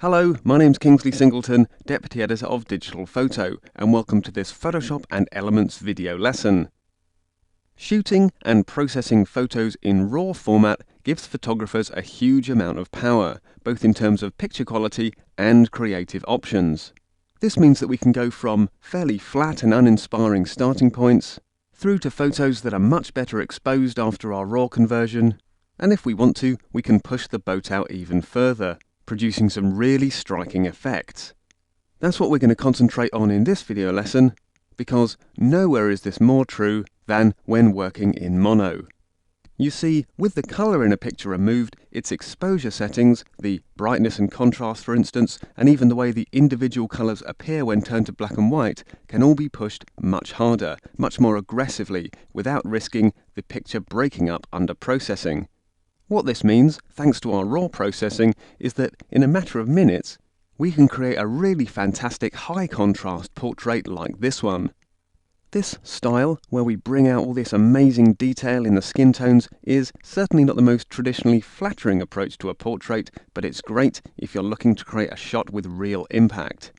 Hello, my name's Kingsley Singleton, Deputy Editor of Digital Photo, and welcome to this Photoshop and Elements video lesson. Shooting and processing photos in RAW format gives photographers a huge amount of power, both in terms of picture quality and creative options. This means that we can go from fairly flat and uninspiring starting points, through to photos that are much better exposed after our RAW conversion, and if we want to, we can push the boat out even further, producing some really striking effects. That's what we're going to concentrate on in this video lesson, because nowhere is this more true than when working in mono. You see, with the colour in a picture removed, its exposure settings, the brightness and contrast for instance, and even the way the individual colours appear when turned to black and white, can all be pushed much harder, much more aggressively, without risking the picture breaking up under processing. What this means, thanks to our RAW processing, is that in a matter of minutes, we can create a really fantastic high contrast portrait like this one. This style, where we bring out all this amazing detail in the skin tones, is certainly not the most traditionally flattering approach to a portrait, but it's great if you're looking to create a shot with real impact.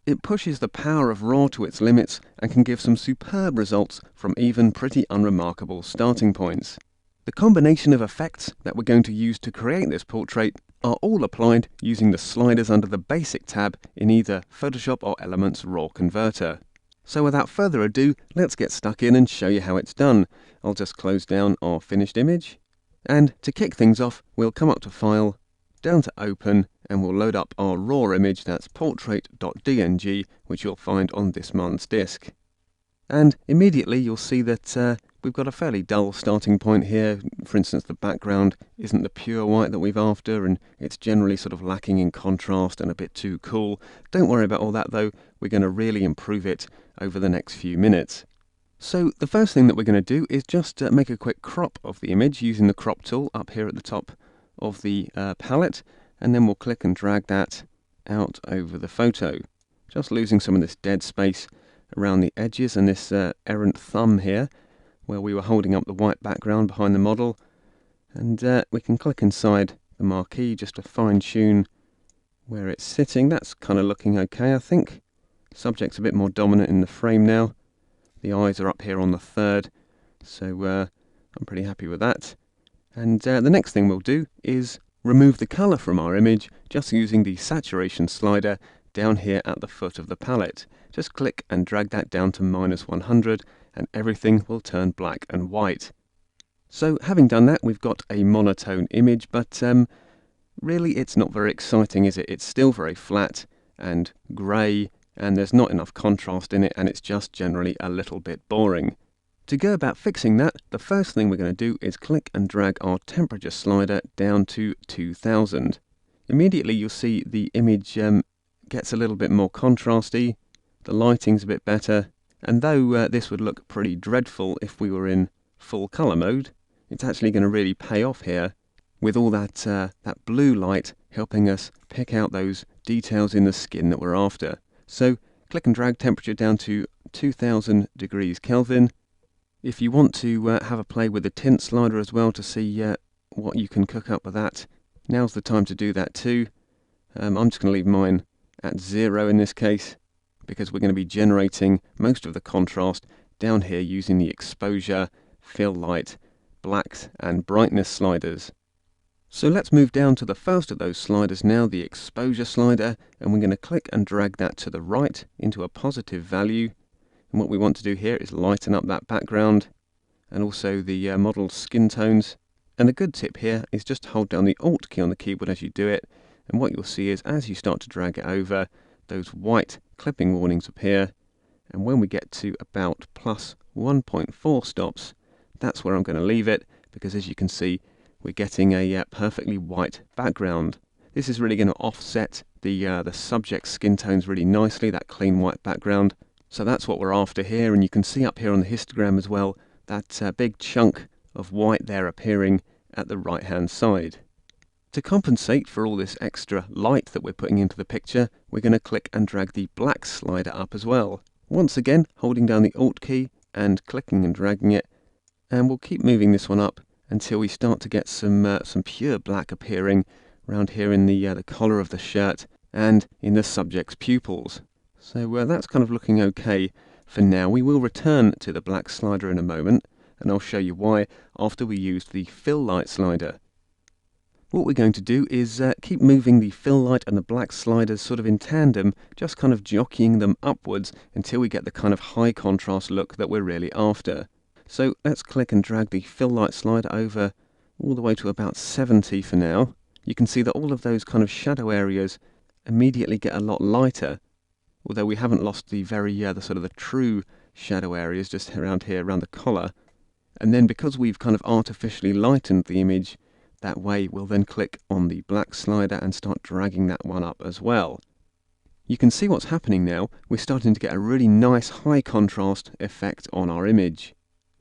It pushes the power of RAW to its limits and can give some superb results from even pretty unremarkable starting points. The combination of effects that we're going to use to create this portrait are all applied using the sliders under the Basic tab in either Photoshop or Elements RAW Converter. So without further ado, let's get stuck in and show you how it's done. I'll just close down our finished image, and to kick things off, we'll come up to File, down to Open, and we'll load up our RAW image, that's portrait.dng, which you'll find on this month's disk. And immediately you'll see that we've got a fairly dull starting point here. For instance, the background isn't the pure white that we've after, and it's generally sort of lacking in contrast and a bit too cool. Don't worry about all that though, we're going to really improve it over the next few minutes. So the first thing that we're going to do is just make a quick crop of the image using the crop tool up here at the top of the palette, and then we'll click and drag that out over the photo, just losing some of this dead space around the edges and this errant thumb here where we were holding up the white background behind the model, and we can click inside the marquee just to fine tune where it's sitting. That's kind of looking okay, I think. Subject's a bit more dominant in the frame now. The eyes are up here on the third, so I'm pretty happy with that. And the next thing we'll do is remove the colour from our image just using the saturation slider down here at the foot of the palette. Just click and drag that down to -100 and everything will turn black and white. So having done that, we've got a monotone image, but really it's not very exciting, is it? It's still very flat and grey, and there's not enough contrast in it, and it's just generally a little bit boring. To go about fixing that, the first thing we're going to do is click and drag our temperature slider down to 2000. Immediately you'll see the image gets a little bit more contrasty, the lighting's a bit better, and though this would look pretty dreadful if we were in full colour mode, it's actually going to really pay off here with all that blue light helping us pick out those details in the skin that we're after. So click and drag temperature down to 2000 degrees Kelvin. If you want to have a play with the tint slider as well to see what you can cook up with that, now's the time to do that too. I'm just going to leave mine at 0 in this case, because we're going to be generating most of the contrast down here using the exposure, fill light, blacks and brightness sliders. So let's move down to the first of those sliders now, the exposure slider, and we're going to click and drag that to the right into a positive value. And what we want to do here is lighten up that background and also the model's skin tones. And a good tip here is just to hold down the Alt key on the keyboard as you do it, and what you'll see is as you start to drag it over, those white clipping warnings appear, and when we get to about plus 1.4 stops, that's where I'm going to leave it, because as you can see, we're getting a perfectly white background. This is really going to offset the subject skin tones really nicely, that clean white background. So that's what we're after here, and you can see up here on the histogram as well, that big chunk of white there appearing at the right hand side. To compensate for all this extra light that we're putting into the picture, we're going to click and drag the black slider up as well. Once again, holding down the Alt key and clicking and dragging it, and we'll keep moving this one up until we start to get some pure black appearing around here in the collar of the shirt and in the subject's pupils. So that's kind of looking okay for now. We will return to the black slider in a moment, and I'll show you why after we use the fill light slider. What we're going to do is keep moving the fill light and the black sliders sort of in tandem, just kind of jockeying them upwards until we get the kind of high contrast look that we're really after. So let's click and drag the fill light slider over all the way to about 70 for now. You can see that all of those kind of shadow areas immediately get a lot lighter, although we haven't lost the the sort of the true shadow areas just around here, around the collar. And then because we've kind of artificially lightened the image, that way we'll then click on the black slider and start dragging that one up as well. You can see what's happening now. We're starting to get a really nice high contrast effect on our image.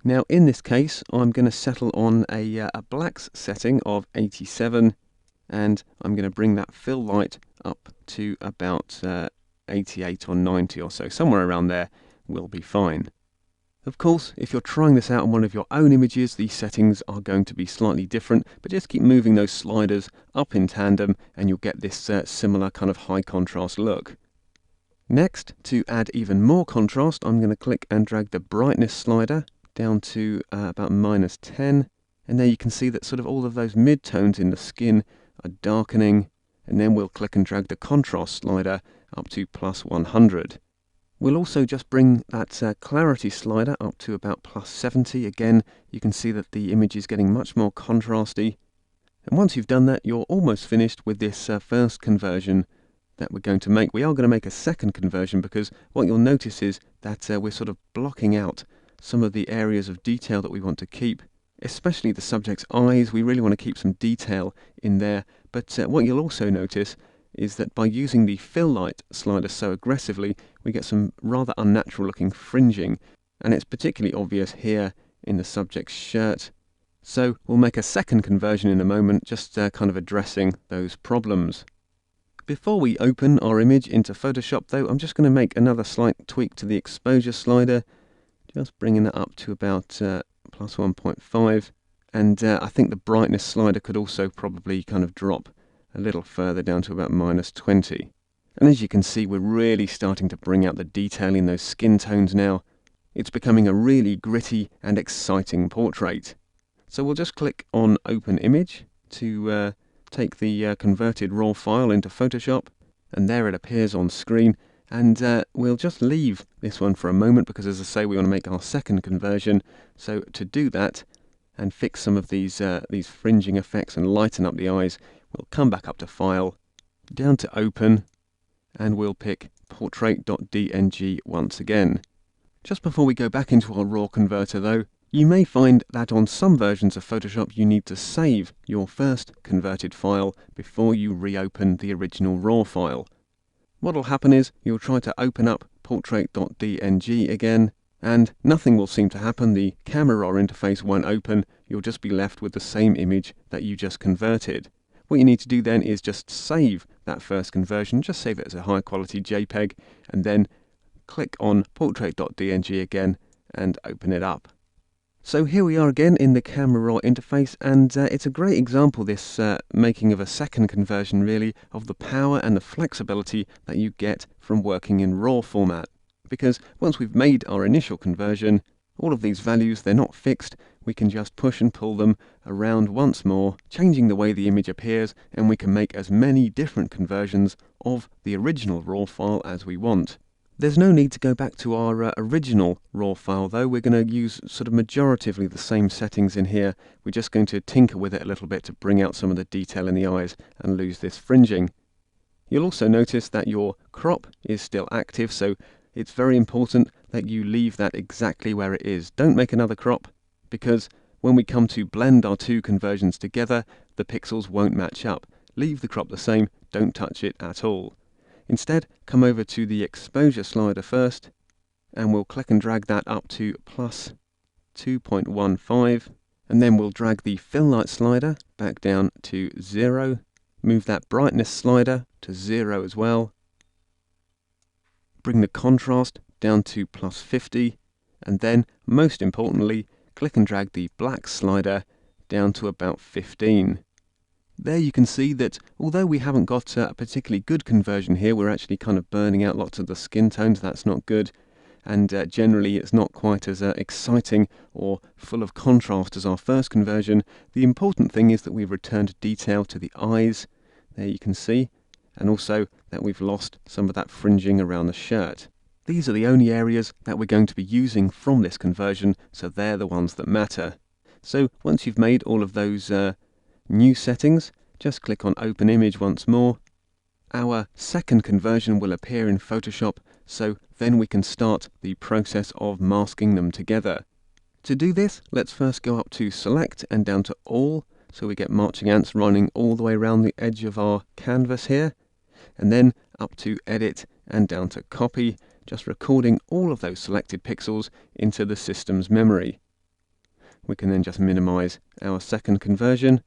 Now in this case I'm going to settle on a blacks setting of 87, and I'm going to bring that fill light up to about 88 or 90 or so. Somewhere around there will be fine. Of course, if you're trying this out on one of your own images, these settings are going to be slightly different, but just keep moving those sliders up in tandem and you'll get this similar kind of high contrast look. Next, to add even more contrast, I'm going to click and drag the brightness slider down to about -10, and there you can see that sort of all of those mid-tones in the skin are darkening, and then we'll click and drag the contrast slider up to +100. We'll also just bring that clarity slider up to about +70. Again, you can see that the image is getting much more contrasty. And once you've done that, you're almost finished with this first conversion that we're going to make. We are going to make a second conversion because what you'll notice is that we're sort of blocking out some of the areas of detail that we want to keep, especially the subject's eyes. We really want to keep some detail in there. But what you'll also notice is that by using the fill light slider so aggressively, we get some rather unnatural looking fringing, and it's particularly obvious here in the subject's shirt. So we'll make a second conversion in a moment, just kind of addressing those problems. Before we open our image into Photoshop though, I'm just going to make another slight tweak to the exposure slider, just bringing that up to about +1.5, and I think the brightness slider could also probably kind of drop a little further down to about -20. And as you can see, we're really starting to bring out the detail in those skin tones now. It's becoming a really gritty and exciting portrait. So we'll just click on Open Image to take the converted raw file into Photoshop, and there it appears on screen. And we'll just leave this one for a moment because, as I say, we want to make our second conversion. So to do that and fix some of these fringing effects and lighten up the eyes, we'll come back up to File, down to Open, and we'll pick portrait.dng once again. Just before we go back into our raw converter though, you may find that on some versions of Photoshop you need to save your first converted file before you reopen the original raw file. What'll happen is you'll try to open up portrait.dng again, and nothing will seem to happen. The camera raw interface won't open. You'll just be left with the same image that you just converted. What you need to do then is just save that first conversion, just save it as a high quality JPEG, and then click on portrait.dng again and open it up. So here we are again in the camera raw interface, and it's a great example, this making of a second conversion really, of the power and the flexibility that you get from working in raw format. Because once we've made our initial conversion, all of these values, they're not fixed. We can just push and pull them around once more, changing the way the image appears, and we can make as many different conversions of the original raw file as we want. There's no need to go back to our original raw file though. We're going to use sort of majoritively the same settings in here. We're just going to tinker with it a little bit to bring out some of the detail in the eyes and lose this fringing. You'll also notice that your crop is still active, so it's very important that you leave that exactly where it is. Don't make another crop, because when we come to blend our two conversions together, the pixels won't match up. Leave the crop the same, don't touch it at all. Instead, come over to the exposure slider first, and we'll click and drag that up to +2.15, and then we'll drag the fill light slider back down to 0, move that brightness slider to 0 as well, bring the contrast down to +50, and then, most importantly, click and drag the black slider down to about 15. There you can see that although we haven't got a particularly good conversion here, we're actually kind of burning out lots of the skin tones. That's not good. And generally it's not quite as exciting or full of contrast as our first conversion. The important thing is that we've returned detail to the eyes, there you can see, and also that we've lost some of that fringing around the shirt. These are the only areas that we're going to be using from this conversion, so they're the ones that matter. So once you've made all of those new settings, just click on Open Image once more. Our second conversion will appear in Photoshop, so then we can start the process of masking them together. To do this, let's first go up to Select and down to All, so we get marching ants running all the way around the edge of our canvas here, and then up to Edit and down to Copy, just recording all of those selected pixels into the system's memory. We can then just minimize our second conversion,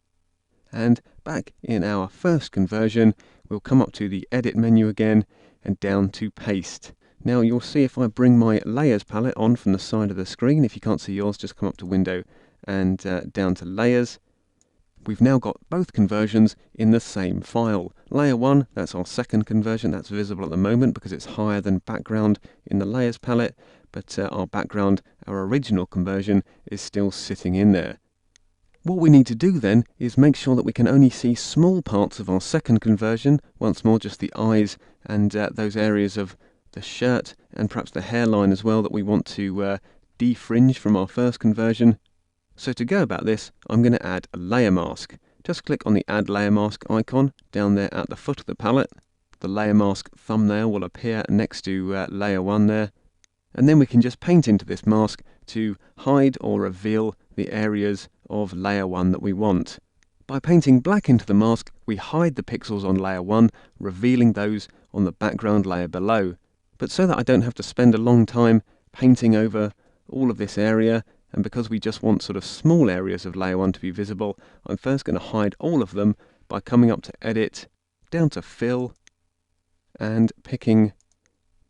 and back in our first conversion, we'll come up to the Edit menu again and down to Paste. Now you'll see if I bring my Layers palette on from the side of the screen, if you can't see yours, just come up to Window and down to Layers. We've now got both conversions in the same file. Layer 1, that's our second conversion, that's visible at the moment because it's higher than background in the Layers palette, but our background, our original conversion, is still sitting in there. What we need to do then is make sure that we can only see small parts of our second conversion, once more just the eyes and those areas of the shirt and perhaps the hairline as well that we want to defringe from our first conversion. So to go about this, I'm going to add a layer mask. Just click on the Add Layer Mask icon down there at the foot of the palette. The layer mask thumbnail will appear next to layer 1 there. And then we can just paint into this mask to hide or reveal the areas of layer 1 that we want. By painting black into the mask, we hide the pixels on layer 1, revealing those on the background layer below. But so that I don't have to spend a long time painting over all of this area, and because we just want sort of small areas of layer 1 to be visible, I'm first going to hide all of them by coming up to Edit, down to Fill, and picking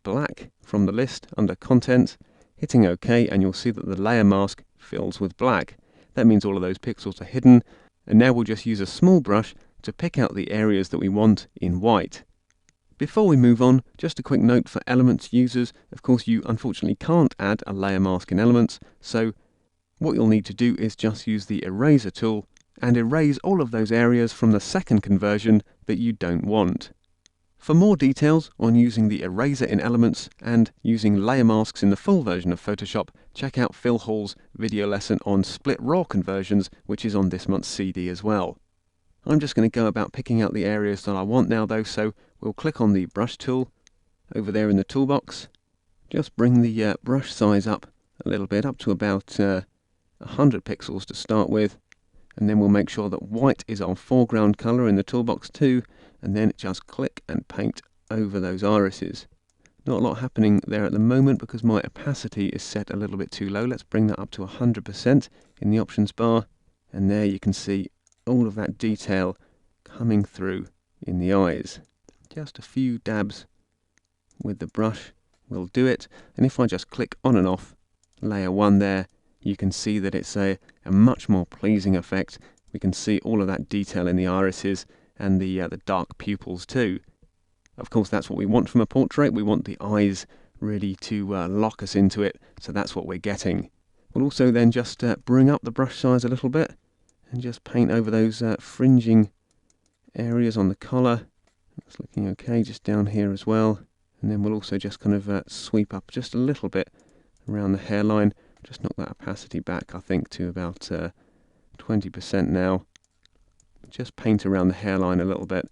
black from the list under Content, hitting OK, and you'll see that the layer mask fills with black. That means all of those pixels are hidden, and now we'll just use a small brush to pick out the areas that we want in white. Before we move on, just a quick note for Elements users. Of course, you unfortunately can't add a layer mask in Elements, so what you'll need to do is just use the Eraser tool and erase all of those areas from the second conversion that you don't want. For more details on using the eraser in Elements and using layer masks in the full version of Photoshop, check out Phil Hall's video lesson on split raw conversions, which is on this month's CD as well. I'm just going to go about picking out the areas that I want now though, so we'll click on the brush tool over there in the toolbox. Just bring the brush size up a little bit, up to about 100 pixels to start with, and then we'll make sure that white is our foreground colour in the toolbox too, and then just click and paint over those irises. Not a lot happening there at the moment because my opacity is set a little bit too low. Let's bring that up to 100% in the options bar, and there you can see all of that detail coming through in the eyes. Just a few dabs with the brush will do it, and if I just click on and off layer 1 there, you can see that it's a much more pleasing effect. We can see all of that detail in the irises and the dark pupils too. Of course, that's what we want from a portrait. We want the eyes really to lock us into it, so that's what we're getting. We'll also then just bring up the brush size a little bit and just paint over those fringing areas on the collar. That's looking okay, just down here as well. And then we'll also just kind of sweep up just a little bit around the hairline. Just knock that opacity back, I think, to about 20% now. Just paint around the hairline a little bit,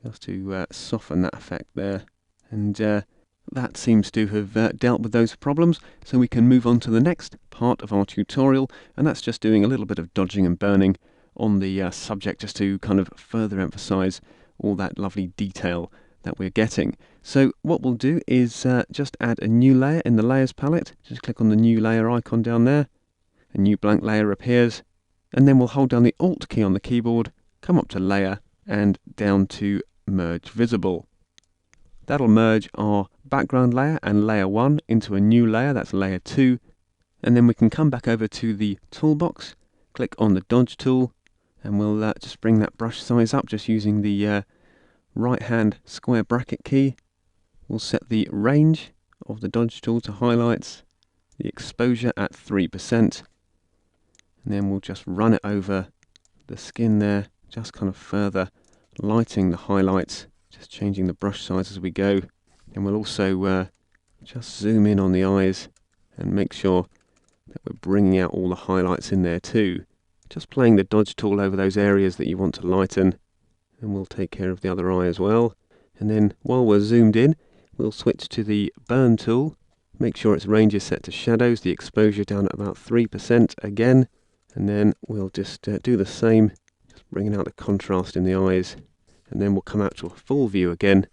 just to soften that effect there. And that seems to have dealt with those problems, so we can move on to the next part of our tutorial, and that's just doing a little bit of dodging and burning on the subject, just to kind of further emphasize all that lovely detail that we're getting. So what we'll do is just add a new layer in the Layers palette. Just click on the new layer icon down there. A new blank layer appears, and then we'll hold down the Alt key on the keyboard, come up to Layer, and down to Merge Visible. That'll merge our background layer and layer 1 into a new layer, that's layer 2, and then we can come back over to the toolbox, click on the Dodge tool, And we'll just bring that brush size up just using the right hand square bracket key. We'll set the range of the dodge tool to highlights, the exposure at 3%, and then we'll just run it over the skin there, just kind of further lighting the highlights, just changing the brush size as we go. And we'll also just zoom in on the eyes and make sure that we're bringing out all the highlights in there too. Just playing the dodge tool over those areas that you want to lighten, and we'll take care of the other eye as well. And then while we're zoomed in, we'll switch to the burn tool, make sure its range is set to shadows, the exposure down at about 3% again, and then we'll just do the same, just bringing out the contrast in the eyes, and then we'll come out to a full view again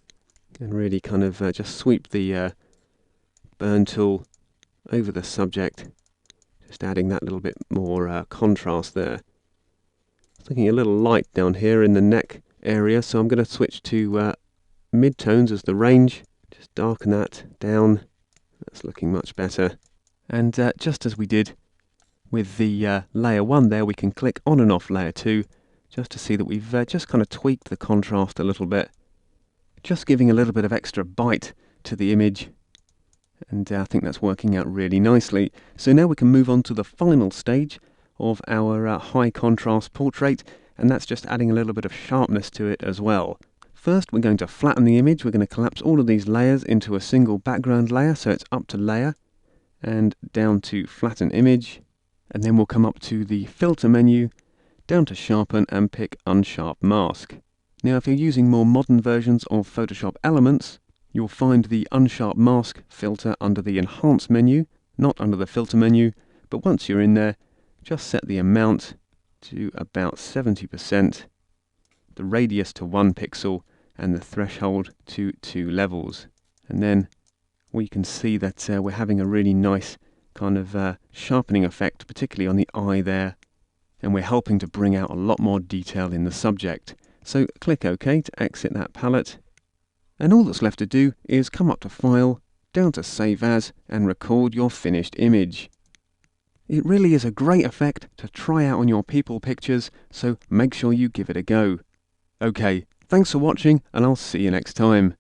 and really kind of just sweep the burn tool over the subject, just adding that little bit more contrast there. It's looking a little light down here in the neck area, so I'm going to switch to mid-tones as the range, just darken that down. That's looking much better. And just as we did with the layer 1 there, we can click on and off layer 2 just to see that we've just kind of tweaked the contrast a little bit, just giving a little bit of extra bite to the image. And I think that's working out really nicely. So now we can move on to the final stage of our high contrast portrait, and that's just adding a little bit of sharpness to it as well. First, we're going to flatten the image. We're going to collapse all of these layers into a single background layer, so it's up to layer and down to flatten image, and then we'll come up to the filter menu, down to sharpen, and pick unsharp mask. Now if you're using more modern versions of Photoshop Elements, you'll find the unsharp mask filter under the enhance menu, not under the filter menu, but once you're in there, just set the amount to about 70%, the radius to 1 pixel, and the threshold to 2 levels. And then we can see that we're having a really nice kind of sharpening effect, particularly on the eye there, and we're helping to bring out a lot more detail in the subject. So click OK to exit that palette, and all that's left to do is come up to File, down to Save As, and record your finished image. It really is a great effect to try out on your people pictures, so make sure you give it a go. OK, thanks for watching, and I'll see you next time.